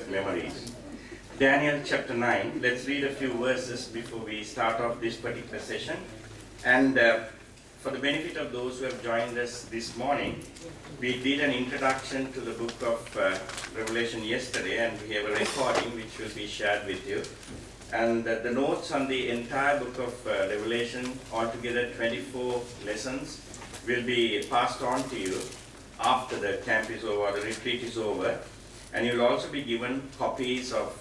perfect memories. Daniel chapter 9. Let's read a few verses before we start off this particular session. And for the benefit of those who have joined us this morning, we did an introduction to the book of Revelation yesterday, and we have a recording which will be shared with you. And the notes on the entire book of Revelation, altogether 24 lessons, will be passed on to you after the camp is over, the retreat is over. And you will also be given copies of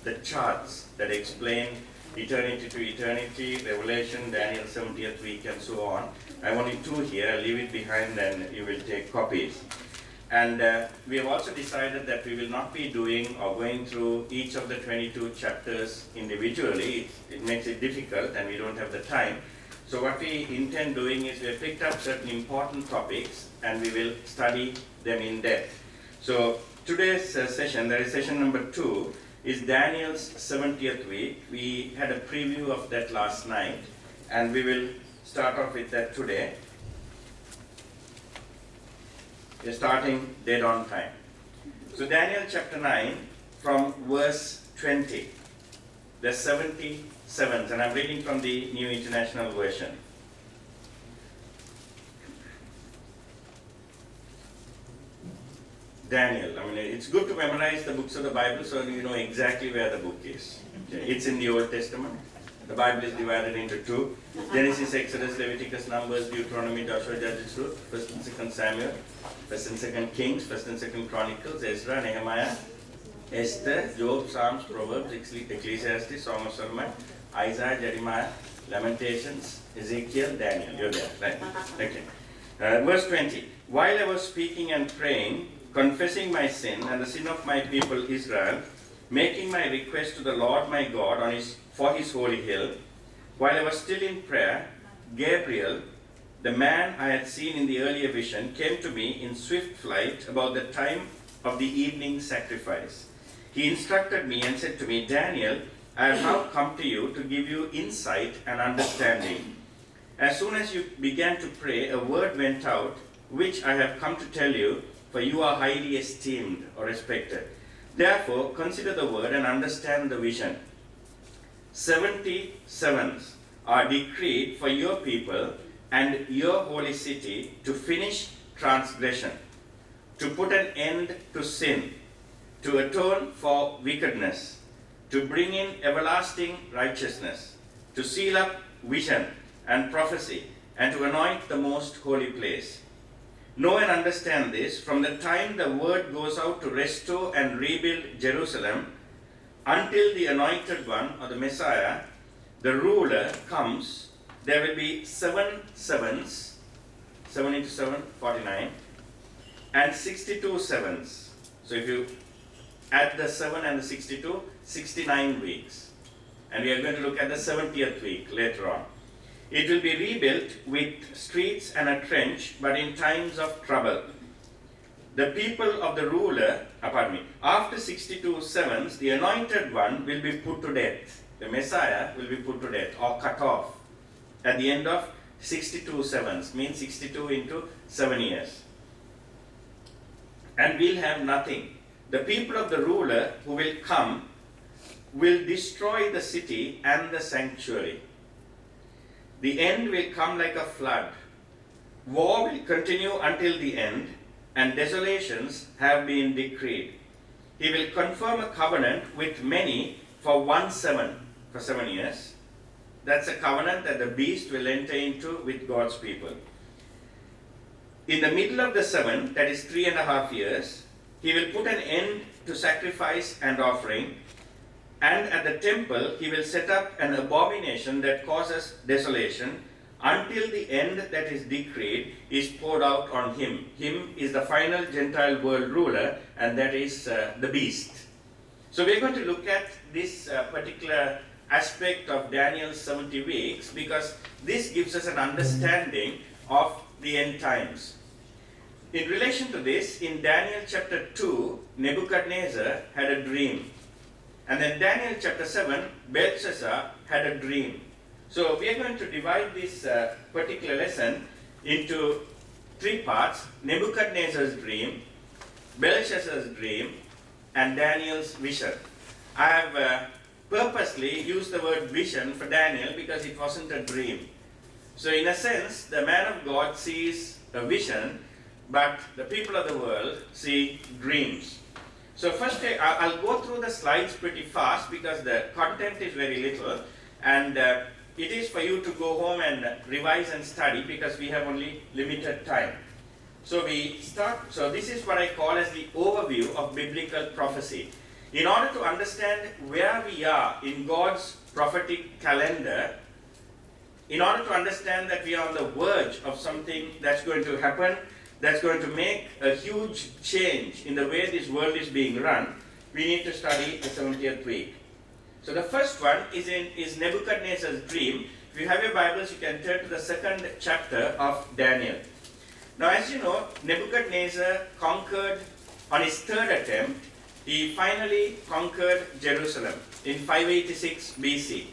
the charts that explain eternity to eternity, Revelation, Daniel 70th week, and so on. I have only two here. I'll leave it behind and you will take copies. And we have also decided that we will not be doing or going through each of the 22 chapters individually. It makes it difficult and we don't have the time. So what we intend doing is we have picked up certain important topics and we will study them in depth. So today's session, that is session number 2, is Daniel's 70th week. We had a preview of that last night and we will start off with that today. We're starting dead on time. So Daniel chapter 9 from verse 20. The 77th, and I'm reading from the New International Version. Daniel, it's good to memorize the books of the Bible so you know exactly where the book is. Okay. It's in the Old Testament. The Bible is divided into two: Genesis, Exodus, Leviticus, Numbers, Deuteronomy, Joshua, Judges, Ruth, 1st and 2nd Samuel, 1st and 2nd Kings, 1st and 2nd Chronicles, Ezra, Nehemiah, Esther, Job, Psalms, Proverbs, Ecclesiastes, Song of Solomon, Isaiah, Jeremiah, Lamentations, Ezekiel, Daniel. You're there, right? Okay. Verse 20. While I was speaking and praying, confessing my sin and the sin of my people Israel, making my request to the Lord my God for his holy hill, while I was still in prayer, Gabriel, the man I had seen in the earlier vision, came to me in swift flight about the time of the evening sacrifice. He instructed me and said to me, Daniel, I have now come to you to give you insight and understanding. As soon as you began to pray, a word went out, which I have come to tell you, for you are highly esteemed or respected. Therefore, consider the word and understand the vision. 77s are decreed for your people and your holy city to finish transgression, to put an end to sin, to atone for wickedness, to bring in everlasting righteousness, to seal up vision and prophecy, and to anoint the most holy place. Know and understand this: from the time the word goes out to restore and rebuild Jerusalem until the anointed one, or the Messiah, the ruler, comes, there will be 7 sevens, 7 into 7, 49, and 62 sevens. So if you add the 7 and the 62, 69 weeks. And we are going to look at the 70th week later on. It will be rebuilt with streets and a trench, but in times of trouble. The people of the ruler, after 62 sevens, the anointed one will be put to death. The Messiah will be put to death or cut off at the end of 62 sevens, means 62 into 7 years. And we'll have nothing. The people of the ruler who will come will destroy the city and the sanctuary. The end will come like a flood. War will continue until the end, and desolations have been decreed. He will confirm a covenant with many for 1 7, for 7 years. That's a covenant that the beast will enter into with God's people. In the middle of the 7, that is 3.5 years, he will put an end to sacrifice and offering, and at the temple he will set up an abomination that causes desolation until the end that is decreed is poured out on him. Him is the final Gentile world ruler, and that is the beast. So we're going to look at this particular aspect of Daniel's 70 weeks because this gives us an understanding of the end times. In relation to this, in Daniel chapter 2, Nebuchadnezzar had a dream. And then Daniel chapter 7, Belshazzar had a dream. So we are going to divide this particular lesson into 3 parts: Nebuchadnezzar's dream, Belshazzar's dream, and Daniel's vision. I have purposely used the word vision for Daniel because it wasn't a dream. So in a sense, the man of God sees a vision, but the people of the world see dreams. So first I'll go through the slides pretty fast because the content is very little, and it is for you to go home and revise and study because we have only limited time. So this is what I call as the overview of biblical prophecy. In order to understand where we are in God's prophetic calendar, in order to understand that we are on the verge of something that's going to happen, that's going to make a huge change in the way this world is being run, we need to study the 70th week. So the first one is Nebuchadnezzar's dream. If you have your Bibles, you can turn to the second chapter of Daniel. Now, as you know, Nebuchadnezzar conquered, on his third attempt, he finally conquered Jerusalem in 586 BC.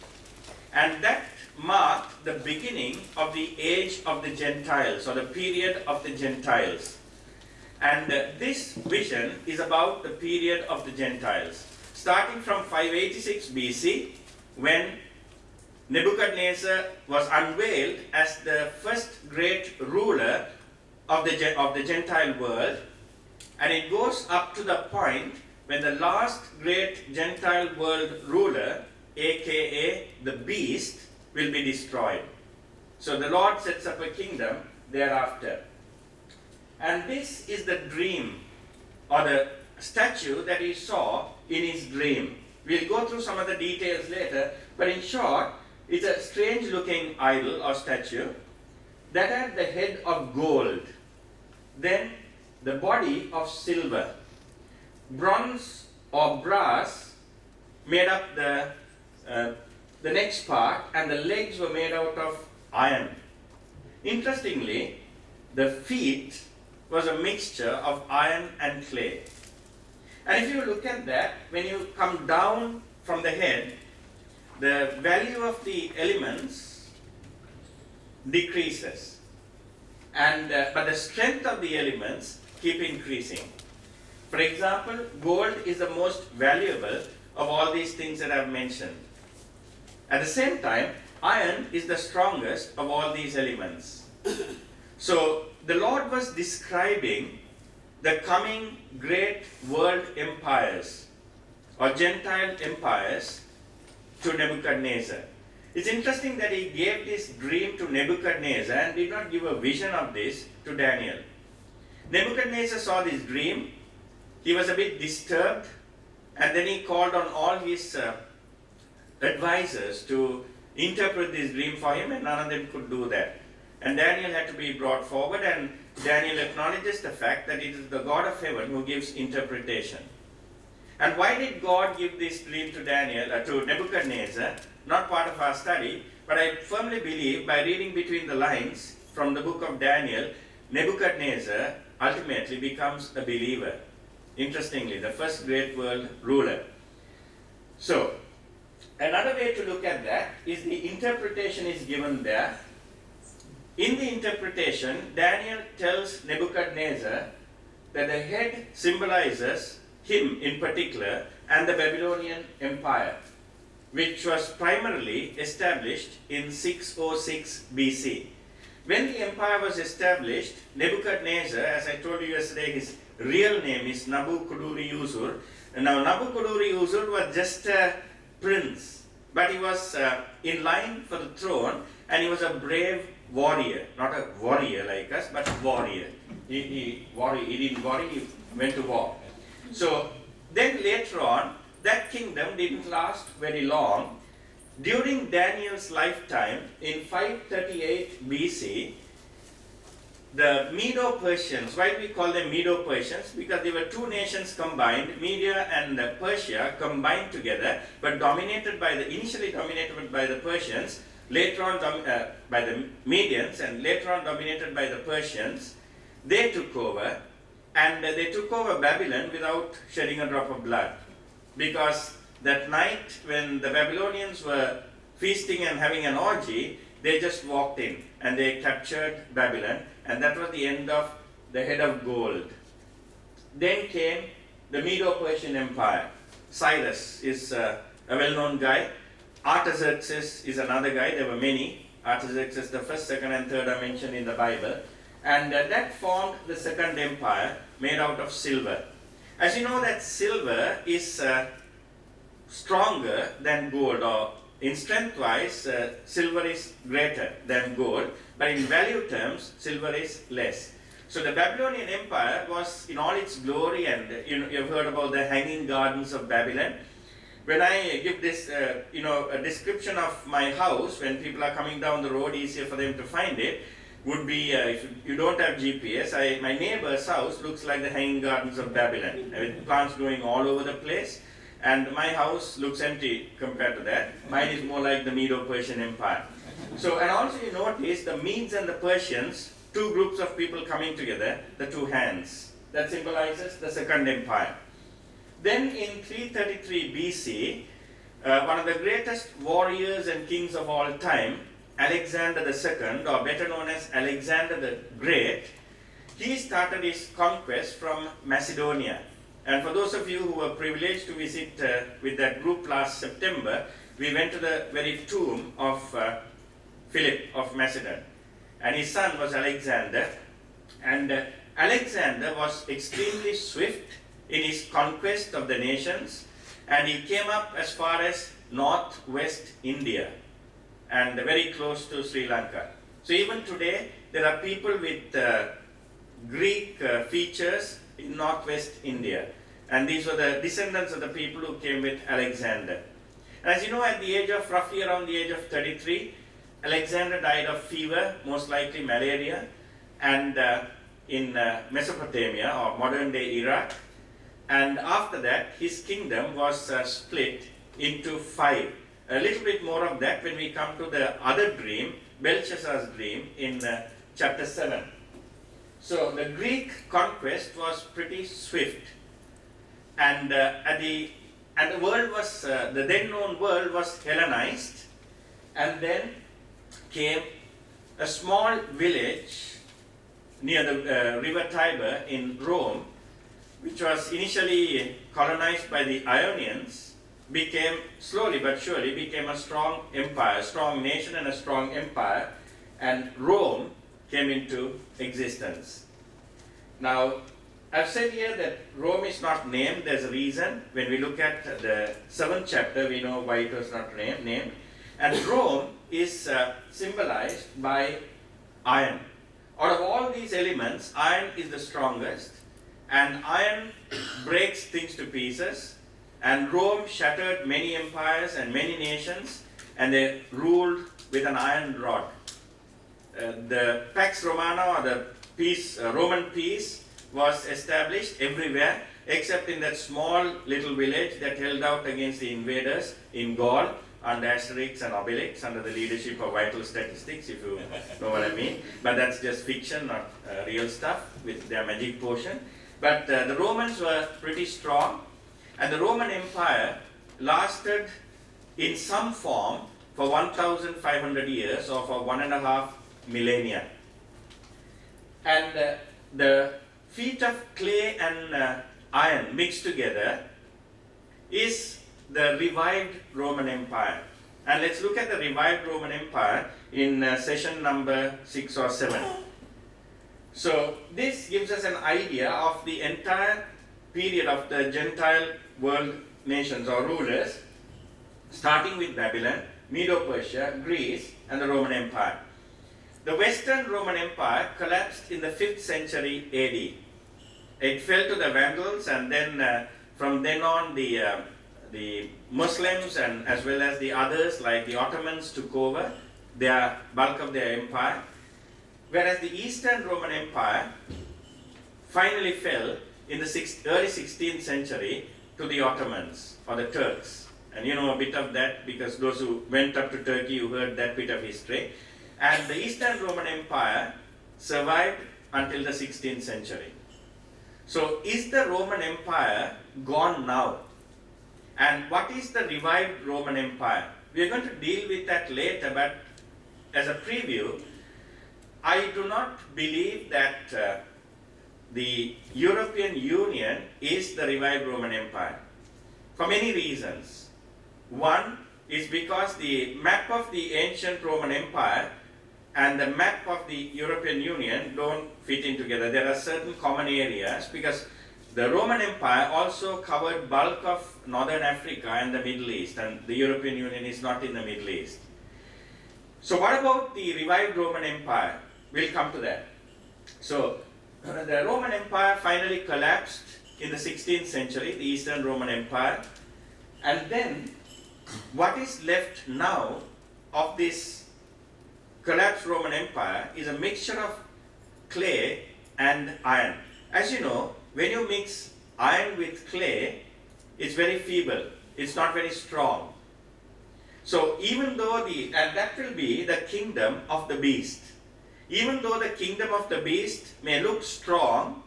And that marked the beginning of the age of the Gentiles, or the period of the Gentiles. And this vision is about the period of the Gentiles. Starting from 586 BC, when Nebuchadnezzar was unveiled as the first great ruler of the Gentile world, and it goes up to the point when the last great Gentile world ruler, aka the beast, will be destroyed. So the Lord sets up a kingdom thereafter. And this is the dream, or the statue that he saw in his dream. We'll go through some of the details later, but in short, it's a strange looking idol or statue that had the head of gold, then the body of silver. Bronze or brass made up the next part, and the legs were made out of iron. Interestingly, the feet was a mixture of iron and clay. And if you look at that, when you come down from the head, the value of the elements decreases, and but the strength of the elements keep increasing. For example, gold is the most valuable of all these things that I've mentioned. At the same time, iron is the strongest of all these elements. So the Lord was describing the coming great world empires or Gentile empires to Nebuchadnezzar. It's interesting that he gave this dream to Nebuchadnezzar and did not give a vision of this to Daniel. Nebuchadnezzar saw this dream, he was a bit disturbed, and then he called on all his advisors to interpret this dream for him, and none of them could do that. And Daniel had to be brought forward, and Daniel acknowledges the fact that it is the God of heaven who gives interpretation. And why did God give this dream to to Nebuchadnezzar? Not part of our study, but I firmly believe by reading between the lines from the book of Daniel, Nebuchadnezzar ultimately becomes a believer. Interestingly, the first great world ruler. So, another way to look at that is the interpretation is given there. In the interpretation, Daniel tells Nebuchadnezzar that the head symbolizes him in particular and the Babylonian Empire, which was primarily established in 606 BC. When the empire was established, Nebuchadnezzar, as I told you yesterday, his real name is Nabuchodonosor. Now, Nabuchodonosor was just a prince, but he was in line for the throne, and he was a brave warrior, not a warrior like us, but warrior. He didn't worry, he went to war. So then later on, that kingdom didn't last very long. During Daniel's lifetime, in 538 BC, the Medo-Persians, why do we call them Medo-Persians? Because they were two nations combined, Media and Persia combined together, but initially dominated by the Persians, later on by the Medians, and later on dominated by the Persians. They took over, and they took over Babylon without shedding a drop of blood. Because that night when the Babylonians were feasting and having an orgy, they just walked in and they captured Babylon, and that was the end of the head of gold. Then came the Medo-Persian Empire. Cyrus is a well-known guy. Artaxerxes is another guy. There were many. Artaxerxes, the first, second, and third are mentioned in the Bible. And that formed the second empire made out of silver. As you know, that silver is stronger than gold, or in strength-wise, silver is greater than gold, but in value terms, silver is less. So the Babylonian Empire was in all its glory, and you've heard about the hanging gardens of Babylon. When I give this, a description of my house, when people are coming down the road, easier for them to find it, would be, if you don't have GPS, my neighbor's house looks like the hanging gardens of Babylon, with plants growing all over the place, and my house looks empty compared to that. Mine is more like the Medo-Persian Empire. So, and also you notice the Medes and the Persians, two groups of people coming together, the two hands. That symbolizes the second empire. Then in 333 BC, one of the greatest warriors and kings of all time, Alexander II, or better known as Alexander the Great, he started his conquest from Macedonia. And for those of you who were privileged to visit with that group last September, we went to the very tomb of Phillip of Macedon. And his son was Alexander. And Alexander was extremely swift in his conquest of the nations, and he came up as far as northwest India and very close to Sri Lanka. So even today, there are people with Greek features in northwest India, and these were the descendants of the people who came with Alexander. And as you know, at the age of, roughly around the age of 33, Alexander died of fever, most likely malaria, and in Mesopotamia, or modern-day Iraq. And after that, his kingdom was split into 5. A little bit more of that when we come to the other dream, Belshazzar's dream, in chapter 7. So the Greek conquest was pretty swift. And the world was, the then known world was Hellenized. And then came a small village near the river Tiber in Rome, which was initially colonized by the Ionians, became slowly but surely became a strong empire, a strong nation and a strong empire, and Rome came into existence. Now, I've said here that Rome is not named. There's a reason. When we look at the 7th chapter, we know why it was not named. And Rome is symbolized by iron. Out of all these elements, iron is the strongest. And iron breaks things to pieces, and Rome shattered many empires and many nations, and they ruled with an iron rod. The Pax Romana, or the peace, Roman peace, was established everywhere except in that small little village that held out against the invaders in Gaul under Asterix and Obelix, under the leadership of Vital Statistics, if you know what I mean. But that's just fiction, not real stuff with their magic potion. But the Romans were pretty strong, and the Roman Empire lasted in some form for 1,500 years, or for 1.5 millennia. And the feet of clay and iron mixed together is the revived Roman Empire. And let's look at the revived Roman Empire in session number 6 or 7. So this gives us an idea of the entire period of the Gentile world nations or rulers, starting with Babylon, Medo-Persia, Greece, and the Roman Empire. The Western Roman Empire collapsed in the 5th century AD. It fell to the Vandals, and then from then on the Muslims and as well as the others like the Ottomans took over their bulk of their empire. Whereas the Eastern Roman Empire finally fell in the early 16th century to the Ottomans, or the Turks. And you know a bit of that because those who went up to Turkey, you heard that bit of history. And the Eastern Roman Empire survived until the 16th century. So is the Roman Empire gone now? And what is the revived Roman Empire? We are going to deal with that later, but as a preview, I do not believe that the European Union is the revived Roman Empire for many reasons. One is because the map of the ancient Roman Empire and the map of the European Union don't fit in together. There are certain common areas because the Roman Empire also covered bulk of northern Africa and the Middle East, and the European Union is not in the Middle East. So what about the revived Roman Empire? We'll come to that. So the Roman Empire finally collapsed in the 16th century, the Eastern Roman Empire, and then what is left now of this collapsed Roman Empire is a mixture of clay and iron. As you know, when you mix iron with clay, it's very feeble, it's not very strong. So even though and that will be the kingdom of the beast. Even though the kingdom of the beast may look strong,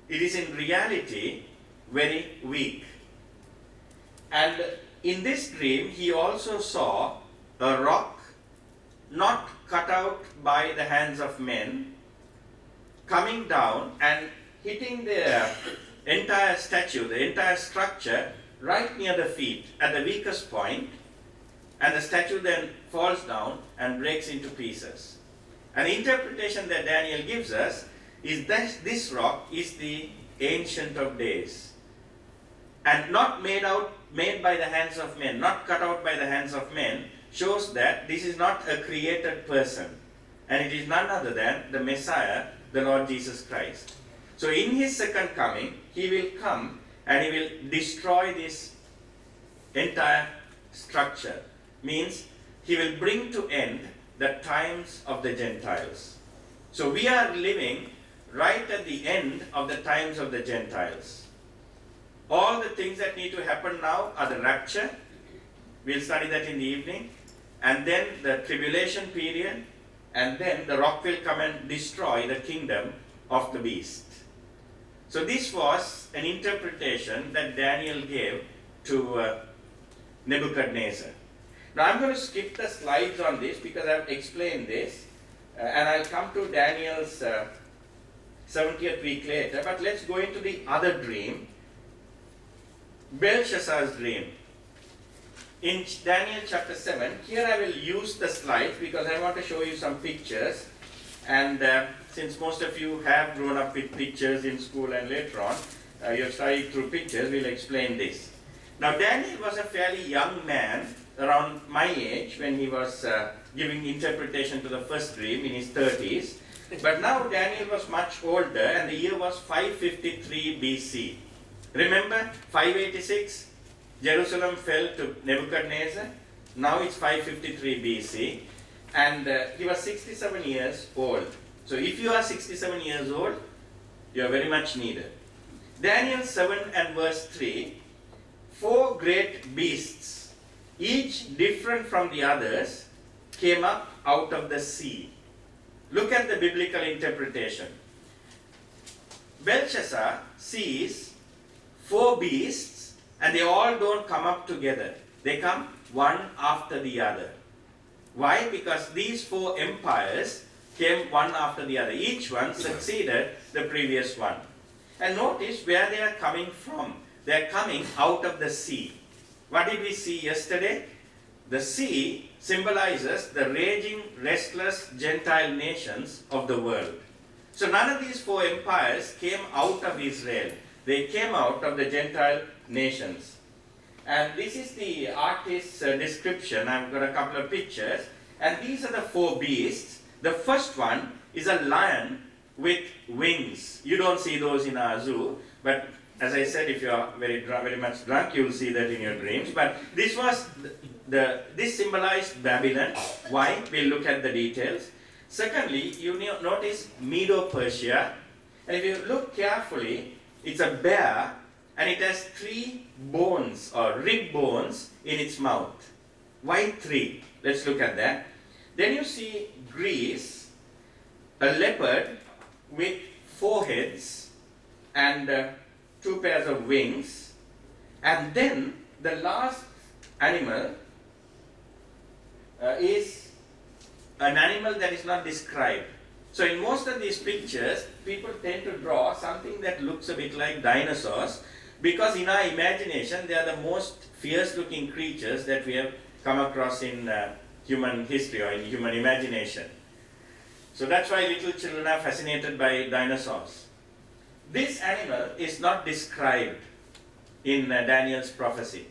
it is in reality very weak. And in this dream, he also saw a rock not cut out by the hands of men, coming down and hitting the entire statue, the entire structure, right near the feet, at the weakest point, and the statue then falls down and breaks into pieces. An interpretation that Daniel gives us is that this rock is the Ancient of Days, and not made by the hands of men, not cut out by the hands of men, shows that this is not a created person, and it is none other than the Messiah, the Lord Jesus Christ. So in his second coming, he will come and he will destroy this entire structure. Means he will bring to end the times of the Gentiles. So we are living right at the end of the times of the Gentiles. All the things that need to happen now are the rapture. We'll study that in the evening. And then the tribulation period. And then the rock will come and destroy the kingdom of the beast. So this was an interpretation that Daniel gave to Nebuchadnezzar. Now I'm going to skip the slides on this because I've explained this. And I'll come to Daniel's 70th week later. But let's go into the other dream. Belshazzar's dream. In Daniel chapter 7, here I will use the slides because I want to show you some pictures. And since most of you have grown up with pictures in school and later on, you have studied through pictures, we'll explain this. Now Daniel was a fairly young man, around my age, when he was giving interpretation to the first dream in his 30s. But now Daniel was much older, and the year was 553 BC. Remember, 586, Jerusalem fell to Nebuchadnezzar. Now it's 553 BC, and he was 67 years old. So if you are 67 years old, you are very much needed. Daniel 7 and verse 3, 4 great beasts, each different from the others, came up out of the sea. Look at the biblical interpretation. Belshazzar sees 4 beasts, and they all don't come up together. They come one after the other. Why? Because these 4 empires came one after the other. Each one succeeded the previous one. And notice where they are coming from. They are coming out of the sea. What did we see yesterday? The sea symbolizes the raging, restless Gentile nations of the world. So none of these 4 empires came out of Israel. They came out of the Gentile nations. And this is the artist's description. I've got a couple of pictures. And these are the 4 beasts. The first one is a lion with wings. You don't see those in our zoo, but as I said, if you are very much drunk, you will see that in your dreams. But this was this symbolized Babylon. Why? We'll look at the details. Secondly, you notice Medo-Persia, and if you look carefully, it's a bear, and it has 3 bones or rib bones in its mouth. Why 3? Let's look at that. Then you see Greece, a leopard with 4 heads and 2 pairs of wings, and then the last animal is an animal that is not described. So in most of these pictures, people tend to draw something that looks a bit like dinosaurs, because in our imagination, they are the most fierce-looking creatures that we have come across in human history or in human imagination. So that's why little children are fascinated by dinosaurs. This animal is not described in Daniel's prophecy.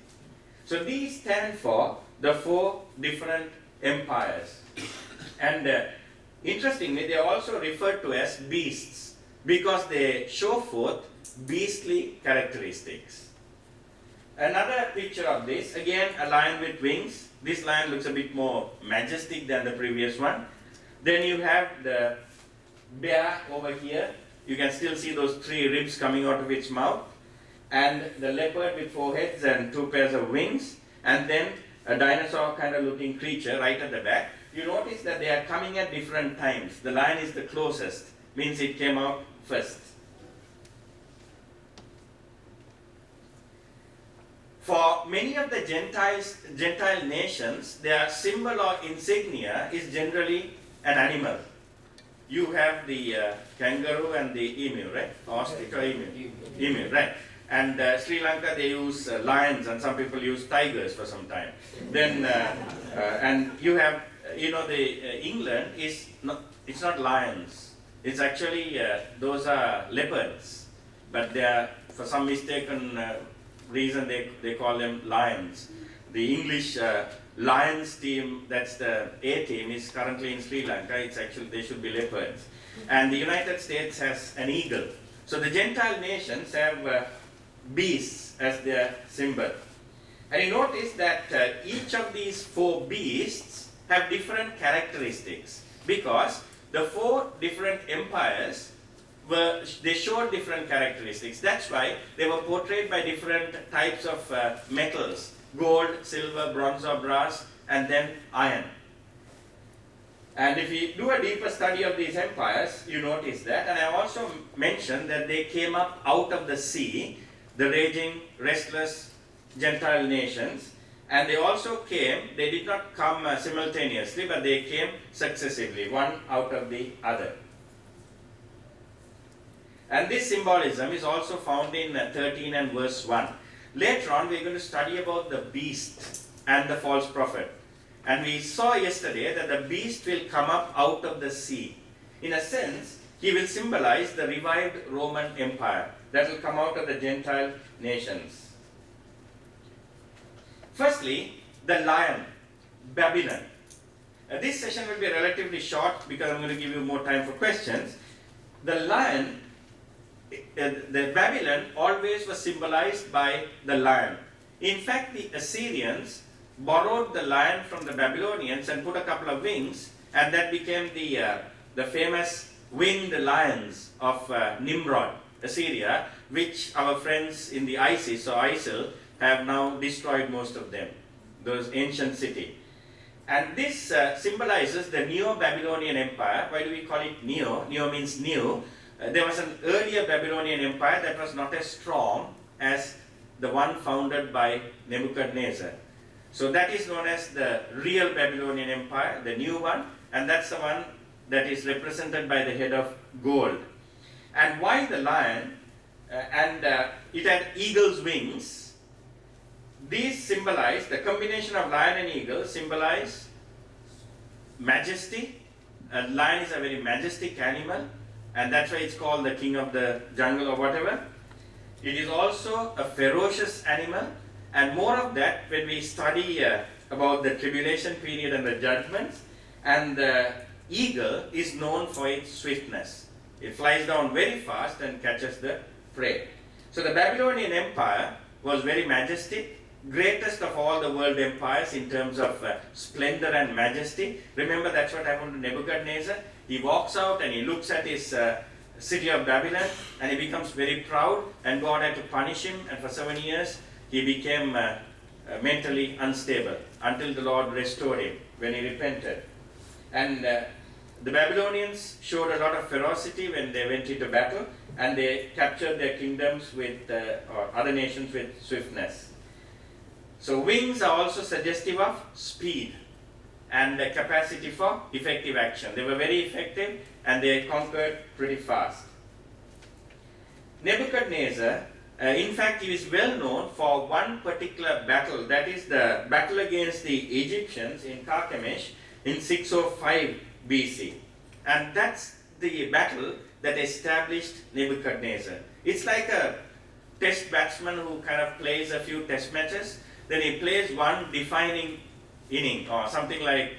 So these stand for the 4 different empires. And interestingly, they are also referred to as beasts because they show forth beastly characteristics. Another picture of this, again a lion with wings. This lion looks a bit more majestic than the previous one. Then you have the bear over here. You can still see those 3 ribs coming out of its mouth. And the leopard with 4 heads and 2 pairs of wings. And then a dinosaur kind of looking creature right at the back. You notice that they are coming at different times. The lion is the closest, means it came out first. For many of the Gentile nations, their symbol or insignia is generally an animal. You have the kangaroo and the emu, right? Ostrich or emu? Emu, right. And Sri Lanka, they use lions, and some people use tigers for some time. Then, and you have, England is not, it's not lions. It's actually, those are leopards. But they are, for some mistaken reason, they call them lions. The English Lions team, that's the A team, is currently in Sri Lanka. It's actually, they should be leopards. And the United States has an eagle. So the Gentile nations have beasts as their symbol. And you notice that each of these 4 beasts have different characteristics, because the 4 different empires they showed different characteristics. That's why they were portrayed by different types of metals: gold, silver, bronze or brass, and then iron. And if you do a deeper study of these empires, you notice that. And I also mentioned that they came up out of the sea, the raging, restless Gentile nations. And they also came, they did not come simultaneously, but they came successively, one out of the other. And this symbolism is also found in 13 and verse 1. Later on, we're going to study about the beast and the false prophet. And we saw yesterday that the beast will come up out of the sea. In a sense, he will symbolize the revived Roman Empire that will come out of the Gentile nations. Firstly, the lion, Babylon. This session will be relatively short because I'm going to give you more time for questions. The lion, the Babylon always was symbolized by the lion. In fact, the Assyrians borrowed the lion from the Babylonians and put a couple of wings, and that became the famous winged lions of Nimrod, Assyria, which our friends in the ISIS or ISIL have now destroyed most of them, those ancient cities. And this symbolizes the Neo-Babylonian Empire. Why do we call it Neo? Neo means new. There was an earlier Babylonian Empire that was not as strong as the one founded by Nebuchadnezzar. So that is known as the real Babylonian Empire, the new one, and that's the one that is represented by the head of gold. And why the lion? It had eagle's wings. These symbolize, the combination of lion and eagle symbolize majesty. A lion is a very majestic animal, and that's why it's called the king of the jungle or whatever. It is also a ferocious animal, and more of that when we study about the tribulation period and the judgments. And the eagle is known for its swiftness. It flies down very fast and catches the prey. So the Babylonian Empire was very majestic, greatest of all the world empires in terms of splendor and majesty. Remember, that's what happened to Nebuchadnezzar. He walks out and he looks at his city of Babylon, and he becomes very proud, and God had to punish him, and for 7 years he became mentally unstable until the Lord restored him when he repented. And the Babylonians showed a lot of ferocity when they went into battle, and they captured their kingdoms with, or other nations with swiftness. So wings are also suggestive of speed. and the capacity for effective action. They were very effective and they conquered pretty fast. Nebuchadnezzar, in fact, he is well known for one particular battle, that is the battle against the Egyptians in Carchemish in 605 BC. And that's the battle that established Nebuchadnezzar. It's like a test batsman who kind of plays a few test matches, then he plays one defining inning, or something like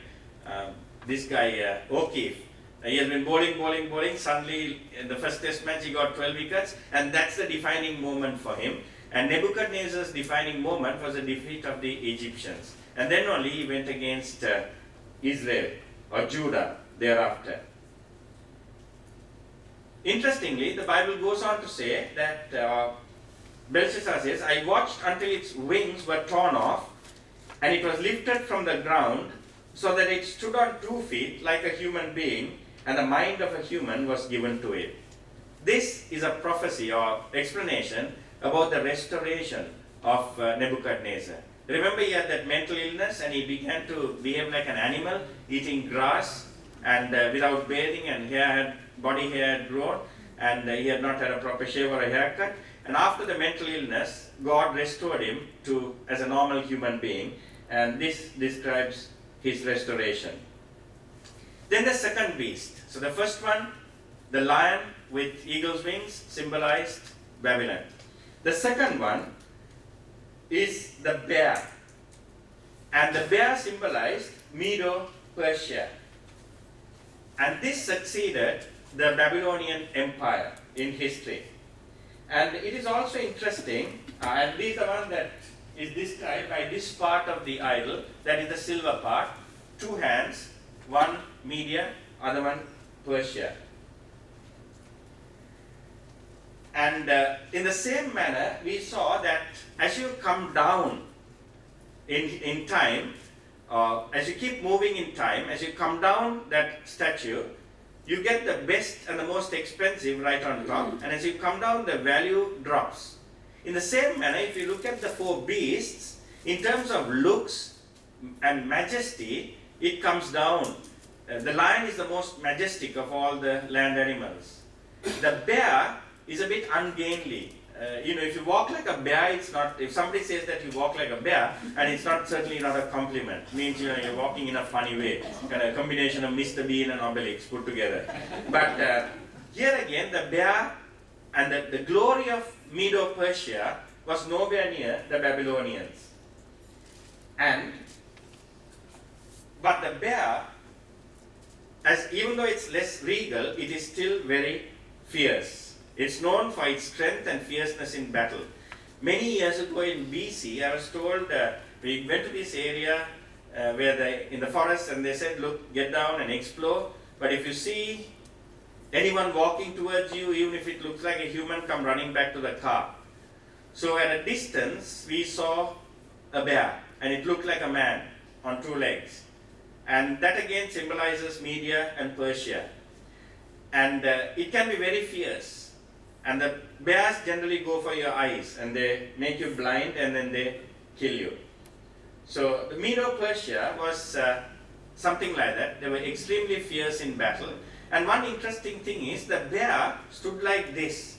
this guy, O'Keefe. He has been bowling, suddenly in the first test match he got 12 wickets, and that's the defining moment for him. And Nebuchadnezzar's defining moment was the defeat of the Egyptians. And then only he went against Israel, or Judah, thereafter. Interestingly, the Bible goes on to say that Belshazzar says, I watched until its wings were torn off, and it was lifted from the ground, so that it stood on 2 feet like a human being, and the mind of a human was given to it. This is a prophecy or explanation about the restoration of Nebuchadnezzar. Remember, he had that mental illness and he began to behave like an animal, eating grass and without bathing, and body hair had grown, and he had not had a proper shave or a haircut. And after the mental illness, God restored him as a normal human being, and this describes his restoration. Then the second beast. So the first one, the lion with eagle's wings, symbolized Babylon. The second one is the bear. And the bear symbolized Medo-Persia. And this succeeded the Babylonian Empire in history. And it is also interesting, and this is the one that is described by this part of the idol, that is the silver part, 2 hands, one Media, other one Persia. And in the same manner, we saw that as you come down in time, as you keep moving in time, as you come down that statue, you get the best and the most expensive right on top, and as you come down, the value drops. In the same manner, if you look at the 4 beasts, in terms of looks and majesty, it comes down. The lion is the most majestic of all the land animals. The bear is a bit ungainly. If you walk like a bear, it's not, if somebody says that you walk like a bear, and it's certainly not a compliment. It means you're walking in a funny way, kind of a combination of Mr. Bean and Obelix put together. But here again, the bear and the glory of Medo-Persia was nowhere near the Babylonians. But the bear, even though it's less regal, it is still very fierce. It's known for its strength and fierceness in battle. Many years ago in BC, I was told we went to this area in the forest, and they said, look, get down and explore. But if you see anyone walking towards you, even if it looks like a human, come running back to the car. So at a distance, we saw a bear, and it looked like a man on 2 legs. And that again symbolizes Media and Persia. And it can be very fierce. And the bears generally go for your eyes, and they make you blind, and then they kill you. So the Medo-Persia was something like that. They were extremely fierce in battle. And one interesting thing is the bear stood like this.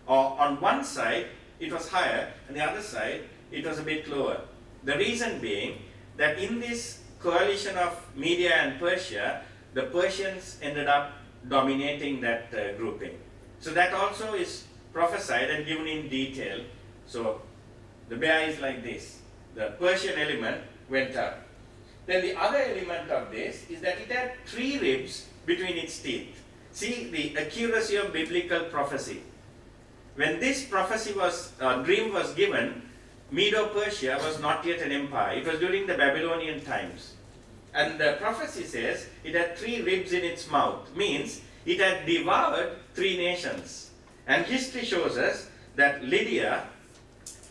Or on one side, it was higher, and the other side, it was a bit lower. The reason being that in this coalition of Media and Persia, the Persians ended up dominating that grouping. So that also is prophesied and given in detail. So the bear is like this. The Persian element went up. Then the other element of this is that it had 3 ribs between its teeth. See the accuracy of biblical prophecy. When this dream was given, Medo-Persia was not yet an empire. It was during the Babylonian times. And the prophecy says it had 3 ribs in its mouth, means it had devoured 3 nations. And history shows us that Lydia,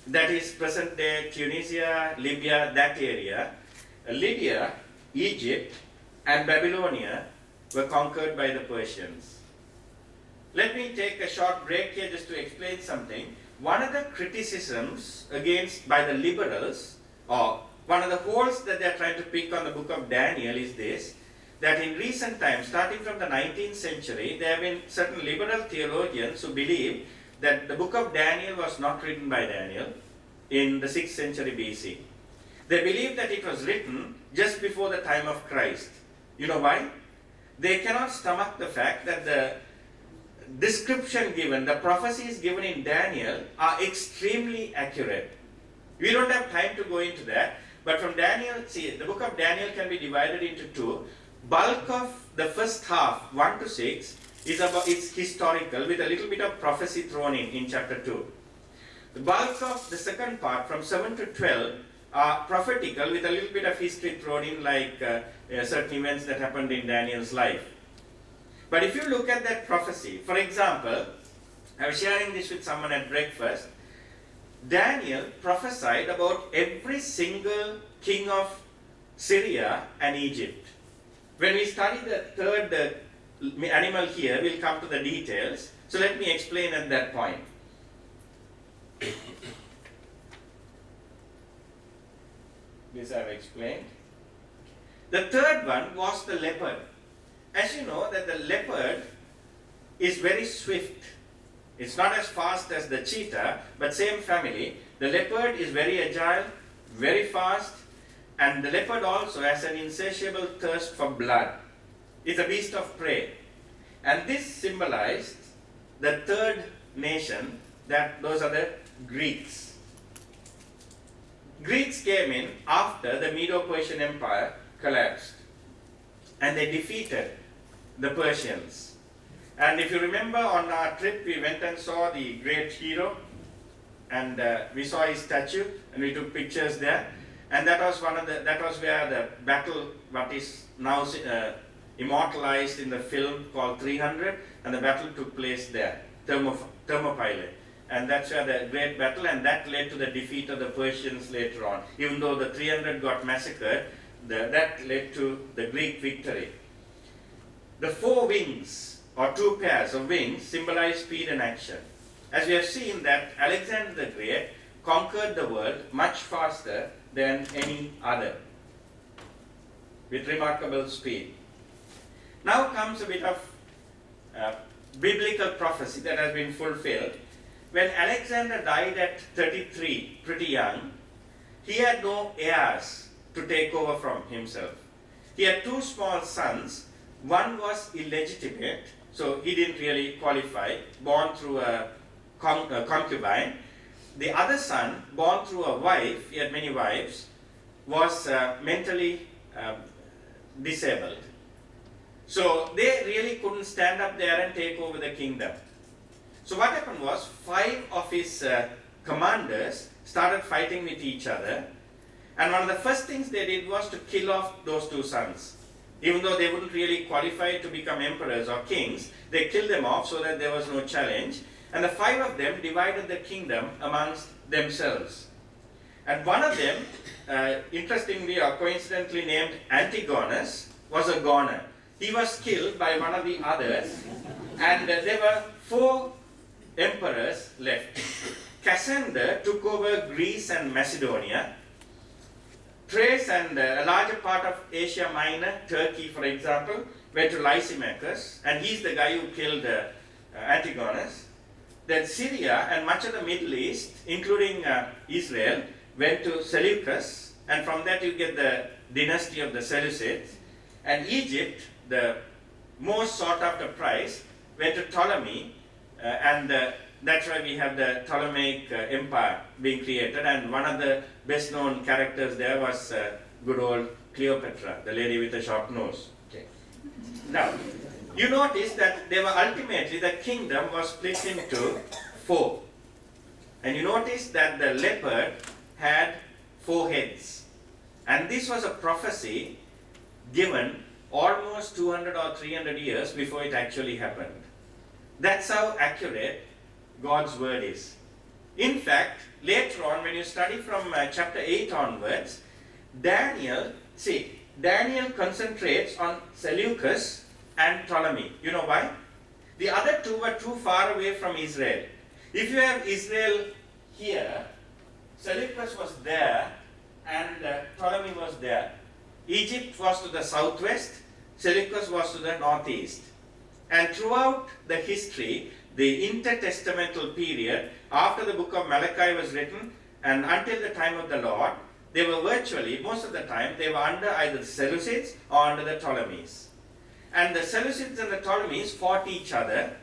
that is present day Tunisia, Libya, that area, Lydia, Egypt, and Babylonia were conquered by the Persians. Let me take a short break here just to explain something. One of the criticisms by the liberals, or one of the holes that they are trying to pick on the book of Daniel is this, that in recent times, starting from the 19th century, there have been certain liberal theologians who believe that the book of Daniel was not written by Daniel in the 6th century BC. They believe that it was written just before the time of Christ. You know why? They cannot stomach the fact that the description given, the prophecies given in Daniel are extremely accurate. We don't have time to go into that, but from Daniel, see, the book of Daniel can be divided into two. Bulk of the first half, 1 to 6, is about, it's historical with a little bit of prophecy thrown in chapter 2. The bulk of the second part, from 7 to 12, are prophetical with a little bit of history thrown in, like certain events that happened in Daniel's life. But if you look at that prophecy, for example, I was sharing this with someone at breakfast. Daniel prophesied about every single king of Syria and Egypt. When we study the third animal here, we'll come to the details. So let me explain at that point. This I've explained. The third one was the leopard. As you know, that the leopard is very swift. It's not as fast as the cheetah, but same family. The leopard is very agile, very fast, and the leopard also has an insatiable thirst for blood. It's a beast of prey. And this symbolized the third nation, that those are the Greeks. Greeks came in after the Medo-Persian Empire collapsed, and they defeated the Persians. And if you remember, on our trip we went and saw the great hero, and we saw his statue and we took pictures there, and that was where the battle, what is now immortalized in the film called 300, and the battle took place there, Thermopylae. And that's where the great battle, and that led to the defeat of the Persians later on. Even though the 300 got massacred, that led to the Greek victory. The four wings, or two pairs of wings, symbolize speed and action. As we have seen that Alexander the Great conquered the world much faster than any other, with remarkable speed. Now comes a bit of biblical prophecy that has been fulfilled. When Alexander died at 33, pretty young, he had no heirs to take over from himself. He had two small sons. One was illegitimate, so he didn't really qualify, born through a concubine. The other son, born through a wife, he had many wives, was mentally disabled. So they really couldn't stand up there and take over the kingdom. So what happened was, 5 of his commanders started fighting with each other, and one of the first things they did was to kill off those 2 sons. Even though they wouldn't really qualify to become emperors or kings, they killed them off so that there was no challenge, and the 5 of them divided the kingdom amongst themselves. And one of them, interestingly or coincidentally named Antigonus, was a goner. He was killed by one of the others, and there were 4 emperors left. Cassander took over Greece and Macedonia. Thrace and a larger part of Asia Minor, Turkey for example, went to Lysimachus, and he's the guy who killed Antigonus. Then Syria and much of the Middle East, including Israel, went to Seleucus, and from that you get the dynasty of the Seleucids. And Egypt, the most sought after prize, went to Ptolemy, and that's why we have the Ptolemaic Empire being created, and one of the best known characters there was good old Cleopatra, the lady with the short nose. Okay. Now, you notice that they were ultimately, the kingdom was split into 4. And you notice that the leopard had 4 heads. And this was a prophecy given almost 200 or 300 years before it actually happened. That's how accurate God's word is. In fact, later on, when you study from chapter 8 onwards, Daniel concentrates on Seleucus and Ptolemy. You know why? The other 2 were too far away from Israel. If you have Israel here, Seleucus was there, and Egypt was to the southwest, Seleucus was to the northeast. And throughout the history, the intertestamental period, after the book of Malachi was written and until the time of the Lord, they were virtually, most of the time, they were under either the Seleucids or under the Ptolemies. And the Seleucids and the Ptolemies fought each other,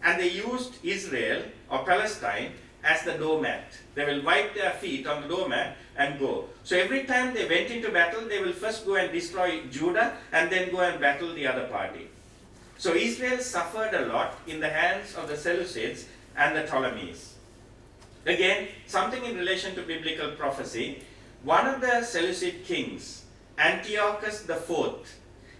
and they used Israel or Palestine as the doormat. They will wipe their feet on the doormat and go. So every time they went into battle, they will first go and destroy Judah and then go and battle the other party. So Israel suffered a lot in the hands of the Seleucids and the Ptolemies. Again, something in relation to biblical prophecy. One of the Seleucid kings, Antiochus IV,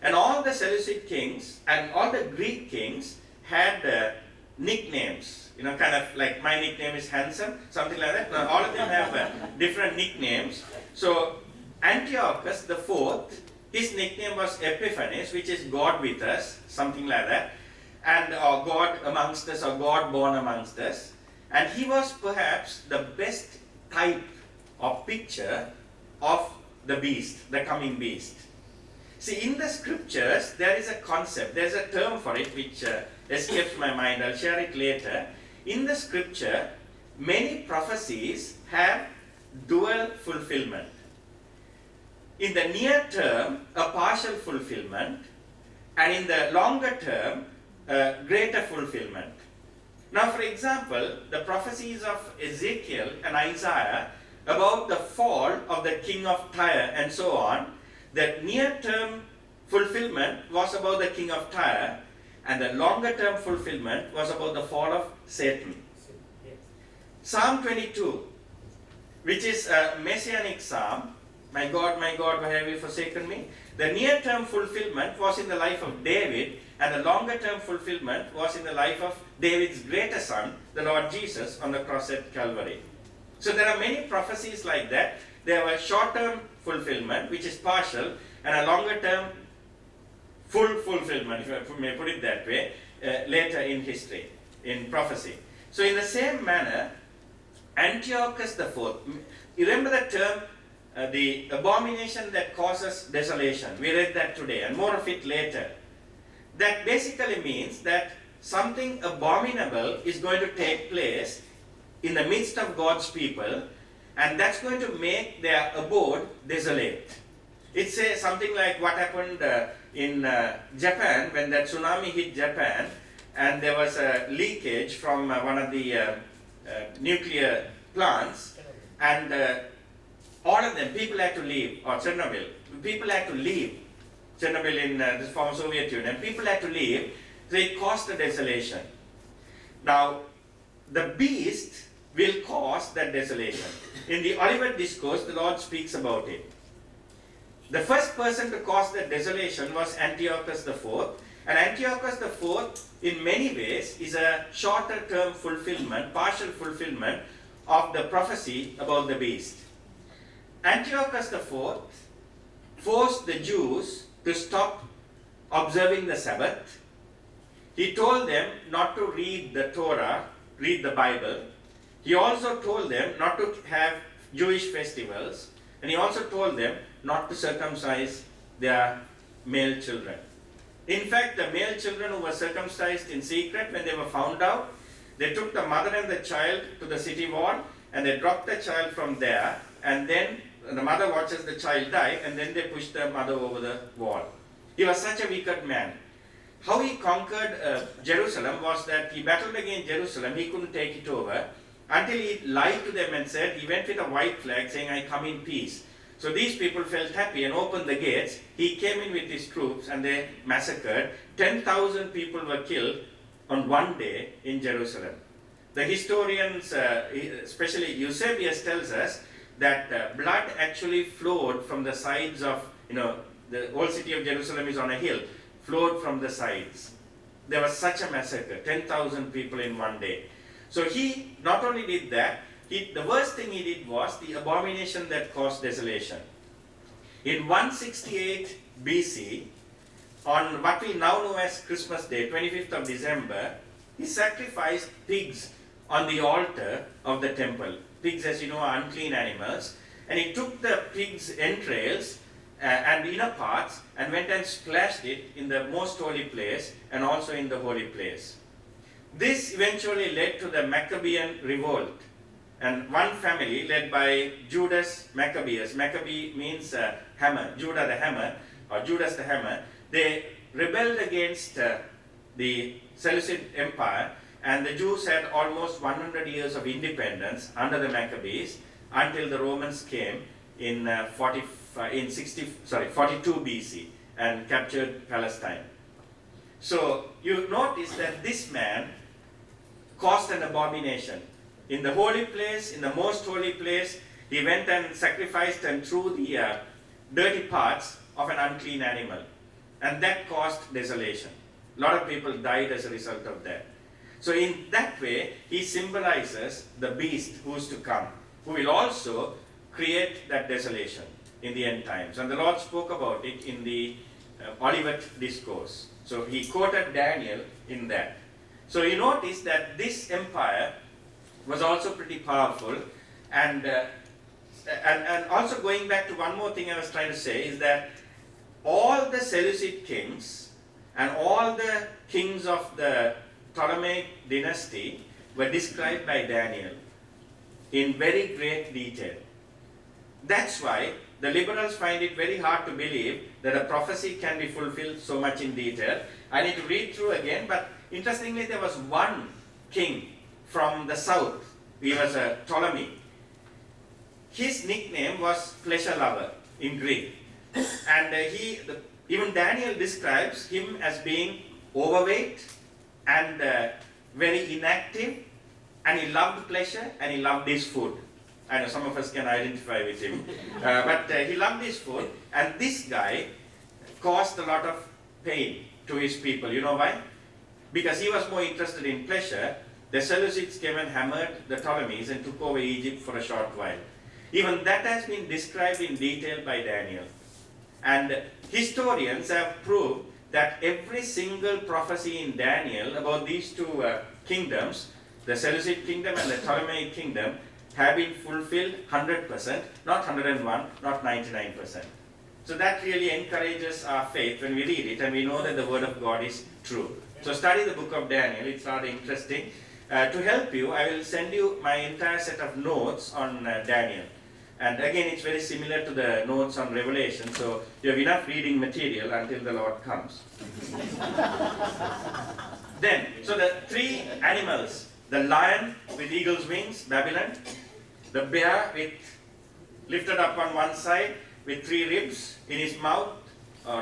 and all the Seleucid kings and all the Greek kings had nicknames. Kind of like my nickname is handsome, something like that. Now, all of them have different nicknames. So Antiochus IV, his nickname was Epiphanes, which is God with us, something like that, and or God amongst us, or God born amongst us. And he was perhaps the best type or picture of the beast, the coming beast. See, in the scriptures, there is a concept, there's a term for it which escapes my mind. I'll share it later. In the scripture, many prophecies have dual fulfillment. In the near term, a partial fulfillment, and in the longer term, a greater fulfillment. Now, for example, the prophecies of Ezekiel and Isaiah about the fall of the king of Tyre and so on, the near-term fulfillment was about the king of Tyre, and the longer-term fulfillment was about the fall of Satan. Psalm 22, which is a messianic psalm, my God, why have you forsaken me? The near-term fulfillment was in the life of David, and the longer-term fulfillment was in the life of David's greater son, the Lord Jesus, on the cross at Calvary. So there are many prophecies like that. There were short-term fulfillment, which is partial, and a longer-term full fulfillment, if I may put it that way, later in history, in prophecy. So in the same manner, Antiochus IV, you remember the term, the abomination that causes desolation. We read that today, and more of it later. That basically means that something abominable is going to take place in the midst of God's people, and that's going to make their abode desolate. It says something like what happened in Japan when that tsunami hit Japan, and there was a leakage from one of the nuclear plants, and all of them, people had to leave, or Chernobyl, people had to leave. Chernobyl in the former Soviet Union, people had to leave, so it caused a desolation. Now, the beast will cause that desolation. In the Olivet Discourse, the Lord speaks about it. The first person to cause that desolation was Antiochus IV, and Antiochus IV, in many ways, is a shorter term fulfillment, partial fulfillment of the prophecy about the beast. Antiochus IV forced the Jews to stop observing the Sabbath. He told them not to read the Torah, read the Bible. He also told them not to have Jewish festivals, and he also told them not to circumcise their male children. In fact, the male children who were circumcised in secret, when they were found out, they took the mother and the child to the city wall, and they dropped the child from there, and then the mother watches the child die, and then they push the mother over the wall. He was such a wicked man. How he conquered Jerusalem was that he battled against Jerusalem, he couldn't take it over, until he lied to them and said, he went with a white flag saying, I come in peace. So these people felt happy and opened the gates. He came in with his troops and they massacred. 10,000 people were killed on one day in Jerusalem. The historians, especially Eusebius, tells us that blood actually flowed from the sides of, the old city of Jerusalem is on a hill, flowed from the sides. There was such a massacre, 10,000 people in one day. So he not only did that, the worst thing he did was the abomination that caused desolation. In 168 BC, on what we now know as Christmas Day, 25th of December, he sacrificed pigs on the altar of the temple. Pigs, as you know, are unclean animals. And he took the pig's entrails and inner parts, and went and splashed it in the most holy place and also in the holy place. This eventually led to the Maccabean revolt, and one family led by Judas Maccabeus. Maccabee means hammer, Judah the hammer, or Judas the hammer. They rebelled against the Seleucid Empire, and the Jews had almost 100 years of independence under the Maccabees until the Romans came in 42 BC and captured Palestine. So you notice that this man caused an abomination. In the holy place, in the most holy place, he went and sacrificed and threw the dirty parts of an unclean animal. And that caused desolation. A lot of people died as a result of that. So in that way, he symbolizes the beast who is to come, who will also create that desolation in the end times. And the Lord spoke about it in the Olivet Discourse. So he quoted Daniel in that. So you notice that this empire was also pretty powerful. And also going back to one more thing I was trying to say is that all the Seleucid kings and all the kings of the Ptolemaic dynasty were described by Daniel in very great detail. That's why the liberals find it very hard to believe that a prophecy can be fulfilled so much in detail. I need to read through again, but interestingly, there was one king from the south. He was a Ptolemy. His nickname was pleasure lover in Greek. And even Daniel describes him as being overweight and very inactive, and he loved pleasure and he loved his food. I know some of us can identify with him, but he loved his food, and this guy caused a lot of pain to his people. You know why? Because he was more interested in pleasure. The Seleucids came and hammered the Ptolemies and took over Egypt for a short while. Even that has been described in detail by Daniel. And historians have proved that every single prophecy in Daniel about these two kingdoms, the Seleucid kingdom and the Ptolemaic kingdom, have been fulfilled 100%, not 101, not 99%. So that really encourages our faith when we read it and we know that the word of God is true. So study the book of Daniel, it's rather interesting. To help you, I will send you my entire set of notes on Daniel. And again, it's very similar to the notes on Revelation, so you have enough reading material until the Lord comes. Then, so the three animals, the lion with eagle's wings, Babylon, the bear with lifted up on one side with 3 ribs in his mouth,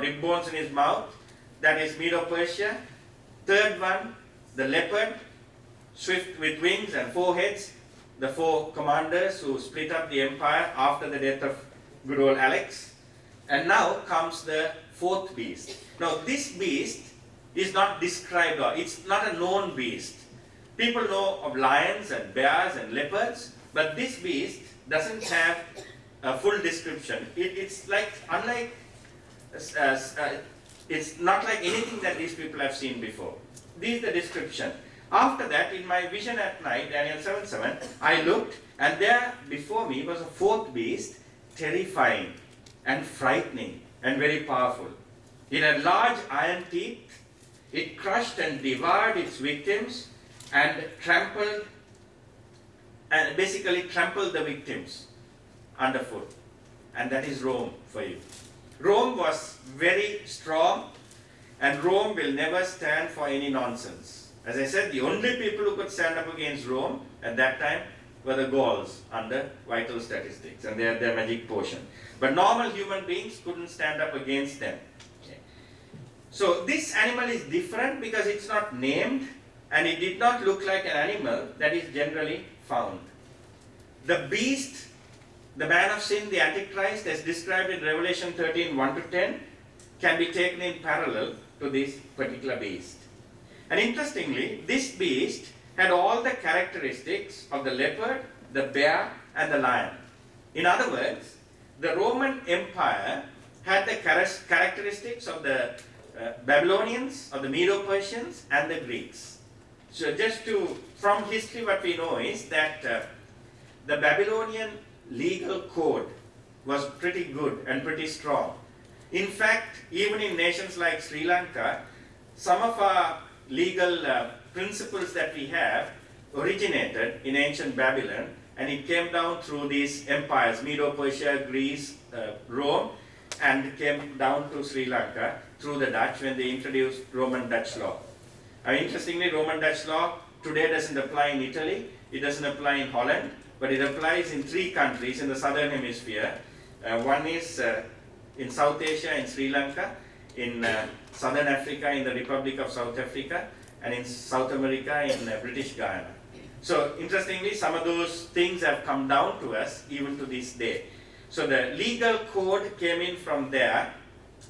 rib bones in his mouth, that is Medo-Persia. Third one, the leopard, swift with wings and 4 heads, the 4 commanders who split up the empire after the death of good old Alex. And now comes the 4th beast. Now this beast is not described, or it's not a known beast. People know of lions and bears and leopards, but this beast doesn't have a full description. It's like, unlike, it's not like anything that these people have seen before. This is the description. After that, in my vision at night, Daniel 7:7, I looked, and there before me was a 4th beast, terrifying and frightening and very powerful. It had large iron teeth. It crushed and devoured its victims and basically trampled the victims underfoot. And that is Rome for you. Rome was very strong, and Rome will never stand for any nonsense. As I said, the only people who could stand up against Rome at that time were the Gauls under vital statistics, and they had their magic potion. But normal human beings couldn't stand up against them. Okay. So this animal is different because it's not named, and it did not look like an animal that is generally found. The beast, the man of sin, the Antichrist, as described in Revelation 13, 1-10, can be taken in parallel to this particular beast. And interestingly, this beast had all the characteristics of the leopard, the bear, and the lion. In other words, the Roman Empire had the characteristics of the Babylonians, of the Medo-Persians, and the Greeks. So from history, what we know is that the Babylonian legal code was pretty good and pretty strong. In fact, even in nations like Sri Lanka, some of our legal principles that we have originated in ancient Babylon, and it came down through these empires, Medo-Persia, Greece, Rome, and came down to Sri Lanka through the Dutch when they introduced Roman Dutch law. Interestingly, Roman Dutch law today doesn't apply in Italy, it doesn't apply in Holland, but it applies in 3 countries in the southern hemisphere. One is in South Asia, in Sri Lanka, in Southern Africa, in the Republic of South Africa, and in South America, in British Guyana. So interestingly, some of those things have come down to us even to this day. So the legal code came in from there.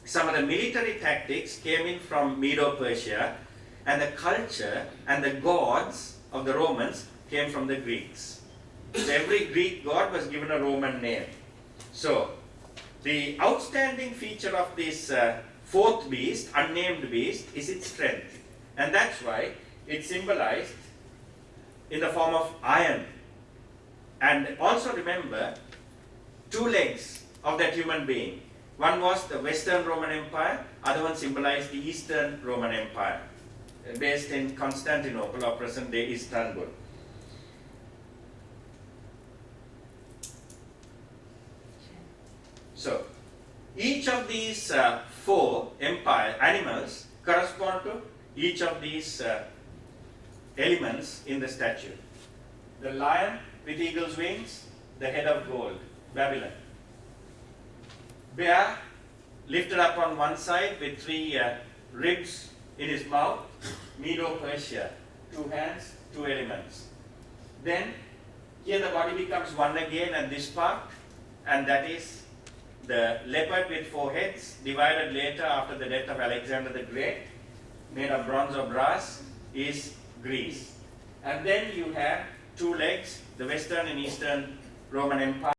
Some of the military tactics came in from Medo-Persia, and the culture and the gods of the Romans came from the Greeks. So every Greek god was given a Roman name. So the outstanding feature of this fourth beast, unnamed beast, is its strength. And that's why it's symbolized in the form of iron. And also remember, 2 legs of that human being. One was the Western Roman Empire, other one symbolized the Eastern Roman Empire, based in Constantinople or present-day Istanbul. So, each of these 4 animals correspond to each of these elements in the statue. The lion with eagle's wings, the head of gold, Babylon. Bear lifted up on one side with 3 ribs in his mouth, Medo-Persia, 2 hands, 2 elements. Then here the body becomes one again at this part, and that is the leopard with 4 heads, divided later after the death of Alexander the Great, made of bronze or brass, is Greece. And then you have 2 legs, the Western and Eastern Roman Empire.